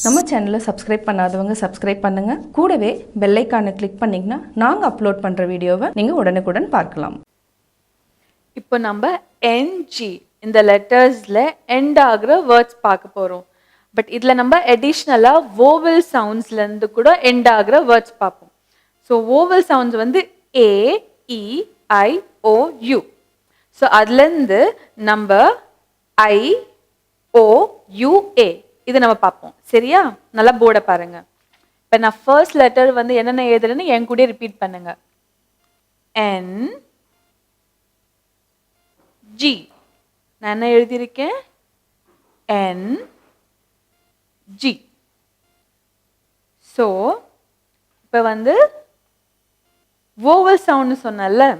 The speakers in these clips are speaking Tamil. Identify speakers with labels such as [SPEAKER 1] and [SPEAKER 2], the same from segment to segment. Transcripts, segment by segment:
[SPEAKER 1] நம்ம சேனலை சப்ஸ்கிரைப் பண்ணாதவங்க சப்ஸ்கிரைப் பண்ணுங்க. கூடவே பெல் ஐகானை கிளிக் பண்ணீங்கன்னா நாங்க அப்லோட் பண்ற வீடியோவை நீங்க உடனுக்குடன் பார்க்கலாம்.
[SPEAKER 2] இப்போ நம்ம NG இந்த லெட்டர்ஸ்ல எண்ட் ஆகுற வேர்ட்ஸ் பார்க்க போறோம். பட் இதுல நம்ம அடிஷ்னலா vowel soundsல இருந்து கூட எண்ட் ஆகுற வேர்ட்ஸ் பார்ப்போம். ஸோ vowel sounds வந்து A, E, I, O, U. So அதுலேருந்து நம்ம I, O, U, A இதை நம்ம பார்ப்போம். சரியா? நல்லா போர்டை பாருங்க. இப்போ நான் ஃபர்ஸ்ட் லெட்டர் வந்து என்னென்ன எழுதுறேன்னு என் கூட ரிப்பீட் பண்ணுங்க. N, G. நான் என்ன எழுதியிருக்கேன்? N, G. ஸோ இப்போ வந்து vowel sound சொன்னல,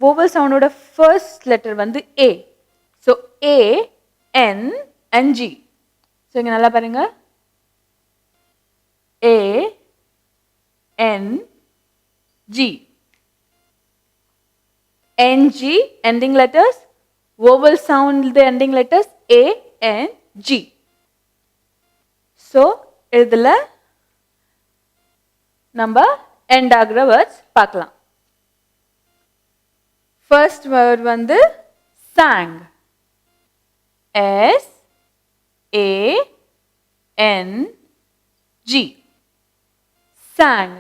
[SPEAKER 2] vowel soundோட ஃபர்ஸ்ட் லெட்டர் வந்து A. So A, N and G. So இங்கே நல்லா பாருங்க. A, N, G. NG ending letters, vowel sound the ending letters A, N, G. So இதில் நம்ம end ஆகிற வேர்ட்ஸ் பார்க்கலாம். ஃபர்ஸ்ட் வேர்ட் வந்து sang. S, A, N, G. sang.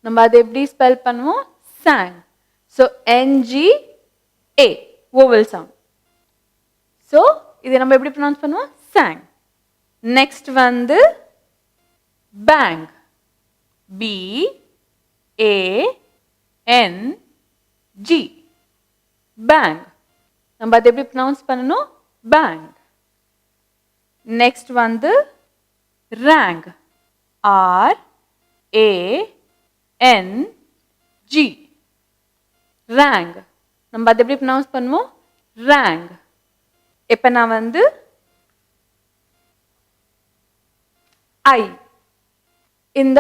[SPEAKER 2] நம்ம அதை எப்படி ஸ்பெல் பண்ணுவோம்? sang. So NG, A, vowel sound. So இதை நம்ம எப்படி ப்ரொனவுன்ஸ் பண்ணுவோம்? sang. நெக்ஸ்ட் வந்து bang. B, A, N, G. bang. நம்ம அதை எப்படி ப்ரொனவுன்ஸ் பண்ணணும்? bang. நெக்ஸ்ட் வந்து rang. R, A, N, G. rang. நம்ம அதை எப்படி ப்ரொனவுன்ஸ் பண்ணுவோம்? rang. இப்போ நான் வந்து I இந்த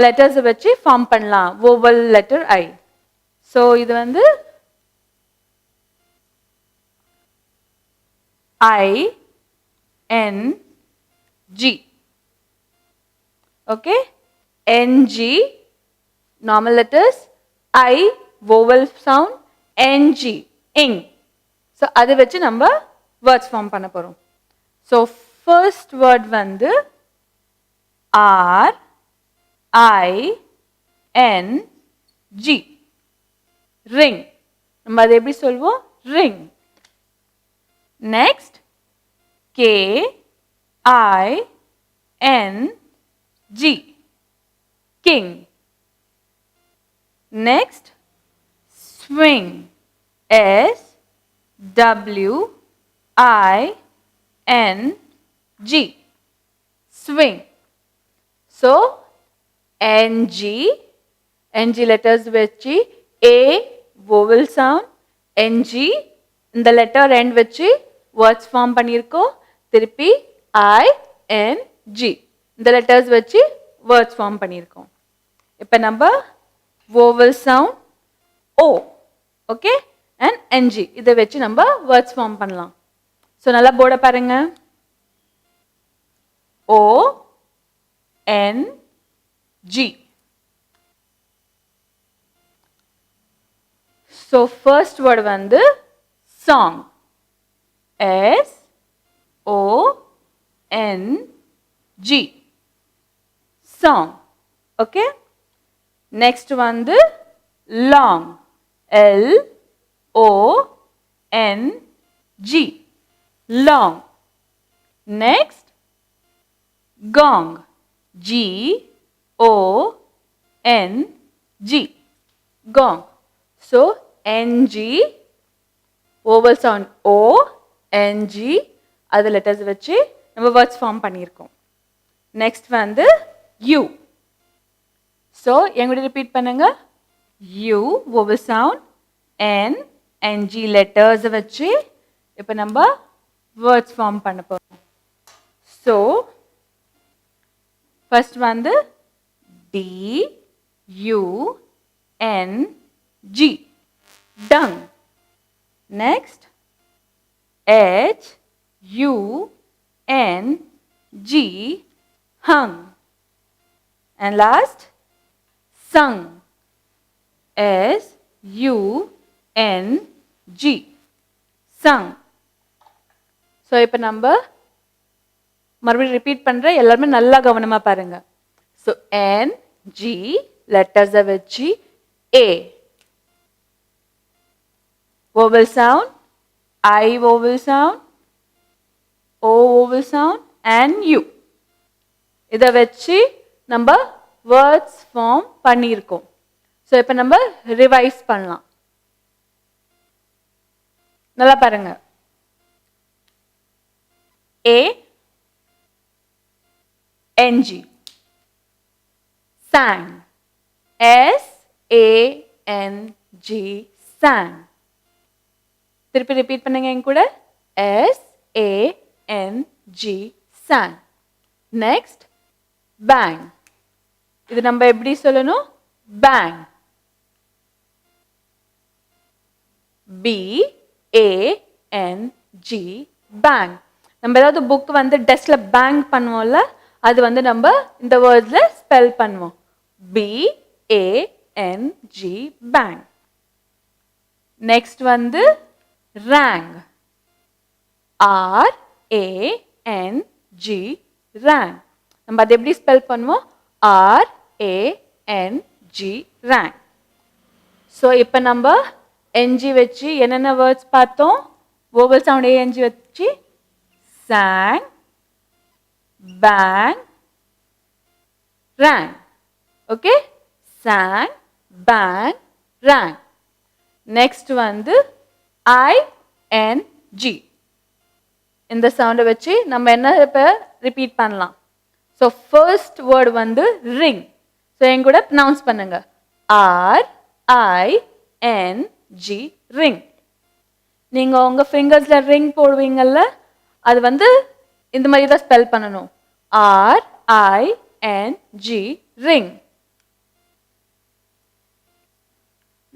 [SPEAKER 2] லெட்டர்ஸ் வச்சு ஃபார்ம் பண்ணலாம். vowel letter I. ஸோ இது வந்து I, N, G. Okay? NG, normal letters. I, vowel sound. NG, ing. So அதை வச்சு நம்ம வேர்ட்ஸ் ஃபார்ம் பண்ண போகிறோம். ஸோ ஃபர்ஸ்ட் வேர்ட் வந்து R, I, N, G. ring. நம்ம அதை எப்படி சொல்வோம்? ring. Next, K, I, N, G. king. Next, swing. S, W, I, N, G. swing. So, NG, NG letters வச்சு A, vowel sound, NG இந்த லெட்டர் end வச்சு வேர்ட்ஸ் ஃபார்ம் பண்ணியிருக்கோம். திருப்பி I, N, G இந்த லெட்டர்ஸ் வச்சு வேர்ட்ஸ் ஃபார்ம் பண்ணியிருக்கோம். இப்போ நம்ம vowel sound O, okay, and NG இதை வச்சு நம்ம வேர்ட்ஸ் ஃபார்ம் பண்ணலாம். ஸோ நல்லா போர்டை பாருங்க. O, N, G. So first word வந்து song. S, O, N, G. song. Okay? Next வந்து long. L, O, N, G. long. Next, gong. G, O, N, G. gong. So, NG, vowel sound O, NG, other letters வச்சு நம்ம words form பண்ணியிருக்கோம். Next வந்து U. So, எங்கூட repeat பண்ணுங்க. U, vowel sound, N, NG letters வச்சு இப்போ நம்ம words form பண்ண போறோம். So, first வந்து D, U, N, G. dung. Next, H, U, N, G, hung. And last, sung. S, U, N, G. Sung. So, இப்போ நம்ம மறுபடியும் ரிப்பீட் பண்ற எல்லாரும் நல்லா கவனமா பாருங்க. So, N, G, letters வச்சு A. Vowel sound, I vowel sound, O vowel sound, and U. இதை வச்சு நம்ம words form பண்ணியிருக்கோம். ஸோ இப்போ நம்ம ரிவைஸ் பண்ணலாம். நல்லா பாருங்க. A, NG. Sang. S, A, N, G. Sang. திருப்பி ரிப்பீட் பண்ணுங்க என் கூட. S, A, N, G. Sang. Next, bang. இது நம்ம எப்படி சொல்லணும்? Bang. B, A, N, G. Bang. நம்ம ஏதாவது புக் வந்து டெஸ்க்ல பேங் பண்ணுவோம்ல, அது வந்து நம்ம இந்த வேர்ட்ஸ்ல ஸ்பெல் பண்ணுவோம். B, A, N, G. Bang. Next வந்து rang. R, A, N, G. Rang. நம்ம அதை எப்படி ஸ்பெல் பண்ணுவோம்? R, A, N, G. Rang. So இப்போ நம்ம NG வச்சு என்னென்ன வேர்ட்ஸ் பார்த்தோம்? vowel sound ANG வச்சு sang, bang, rang. Okay? Sang, bang, rang. Next வந்து I, N, G. இந்த சவுண்டை வச்சு நம்ம என்ன இப்போ ரிப்பீட் பண்ணலாம். ஸோ ஃபர்ஸ்ட் வேர்டு வந்து ரிங். ஸோ என் கூட ப்ரொனவுன்ஸ் பண்ணுங்க. R, I, N, G. Ring. நீங்க உங்க ஃபிங்கர்ஸ்ல ரிங் போடுவீங்கல்ல, அது வந்து இந்த மாதிரி தான் ஸ்பெல் பண்ணணும். R, I, N, G. Ring.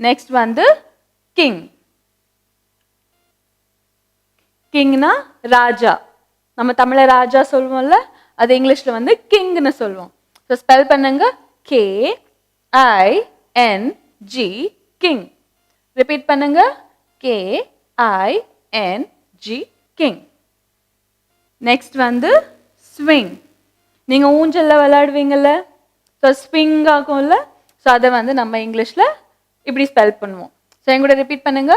[SPEAKER 2] Next வந்து கிங். கிங்னா ராஜா. நம்ம தமிழ்ல ராஜா சொல்லுவோம்ல, அது இங்கிலீஷ்ல வந்து கிங்னு சொல்லுவோம். ஸோ ஸ்பெல் பண்ணுங்க. K, I, N, G. King. Repeat பண்ணுங்க. K, I, N, G. King. Next வந்து ஸ்விங். நீங்க ஊஞ்சல்ல விளையாடுவீங்கல்ல, ஸோ ஸ்விங் ஆகும்ல, ஸோ அதை வந்து நம்ம இங்கிலீஷ்ல இப்படி ஸ்பெல் பண்ணுவோம். ஸோ என் கூட ரிப்பீட் பண்ணுங்க.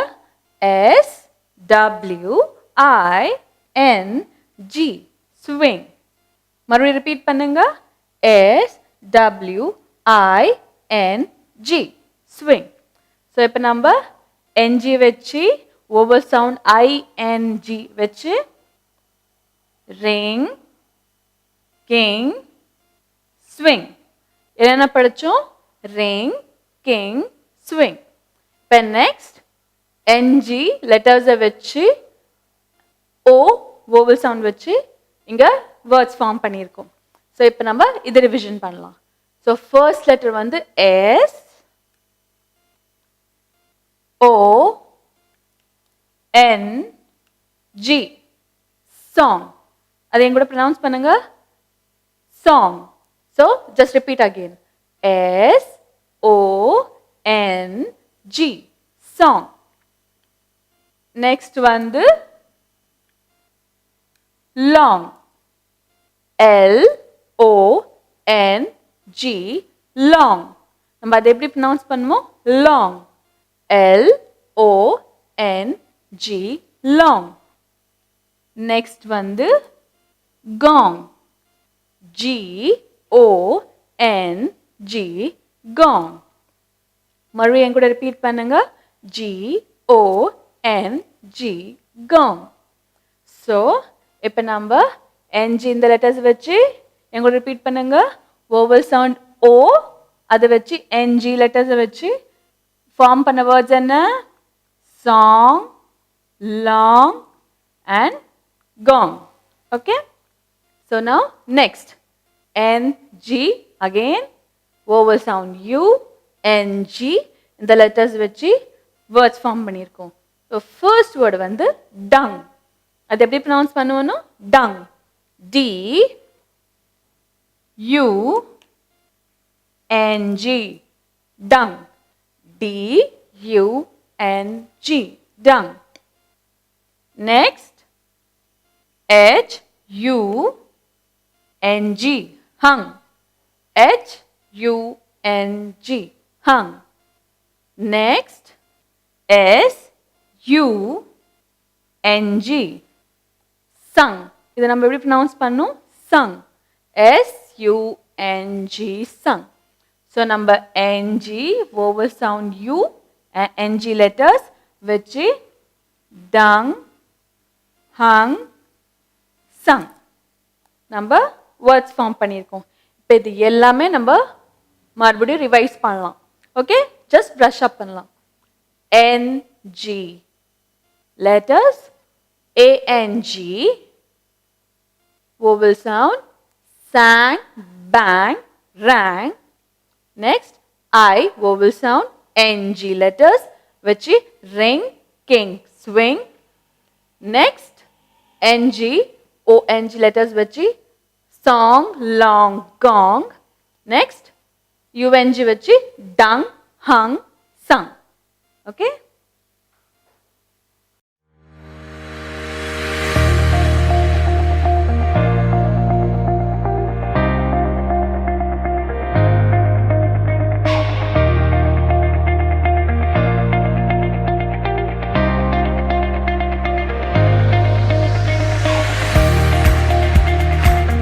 [SPEAKER 2] S, W, I, N, G. Swing. மறுபடியும் ரிப்பீட் பண்ணுங்க. S, W, I, N, G. Swing. So இப்போ நம்ம NG வச்சு vowel sound ING வச்சு ring, king, swing. என்னென்ன படிச்சோம்? ring, king, swing. இப்போ நெக்ஸ்ட் NG லெட்டர்ஸை வச்சு O vowel sound வச்சு இங்க வேர்ட்ஸ் ஃபார்ம் பண்ணியிருக்கோம். ஸோ இப்போ நம்ம இதை ரிவிஷன் பண்ணலாம். ஸோ ஃபர்ஸ்ட் லெட்டர் வந்து S, O, N, G. Song. அதை என் கூட ப்ரொனவுன்ஸ் பண்ணுங்க. Song. So just repeat again. S, O, N, G. Song. Next வந்து long. L, O, N, G. Long. நம்ம அதை எப்படி ப்ரொனவுன்ஸ் பண்ணுவோம்? Long. L, O, N, G. Long. Next வந்து gong. G, O, N, G. Gong. மறுபடியும் என் கூட ரிப்பீட் பண்ணுங்க. G, O, N, G. Gong. So இப்போ நம்ம NG இந்த லெட்டர்ஸ் வச்சு என் கூட ரிப்பீட் பண்ணுங்க. vowel sound O அதை வச்சு NG லெட்டர்ஸை வச்சு ஃபார்ம் பண்ண வேர்ட்ஸ் என்ன? song, long, and gong. Okay? So now next NG again vowel sound U, NG இந்த letters வச்சு words form பண்ணியிருக்கோம். So first word வந்து dung. அது எப்படி pronounce பண்ணுவோம்னா dung. D, U N G, dung. D U N G, dung. Next, H U N G, hung. H U N G, hung. Next, S U N G, sung. இதை நம்ம எப்படி pronounce பண்ணோம்? Sung. S U N G, sung. So number NG vowel sound U and NG letters which is dung, hung, sung. நம்ம words form பண்ணியிருக்கோம். இப்போ இது எல்லாமே நம்ம மறுபடியும் ரிவைஸ் பண்ணலாம். ஓகே, ஜஸ்ட் ப்ரஷ் அப் பண்ணலாம். NG letters, ANG vowel sound, sang, bang, rang. Next, I vowel sound, NG letters which is ring, king, swing. Next, NG, ONG letters which is song, long, gong. Next, UNG which is dung, hung, sung. Okay.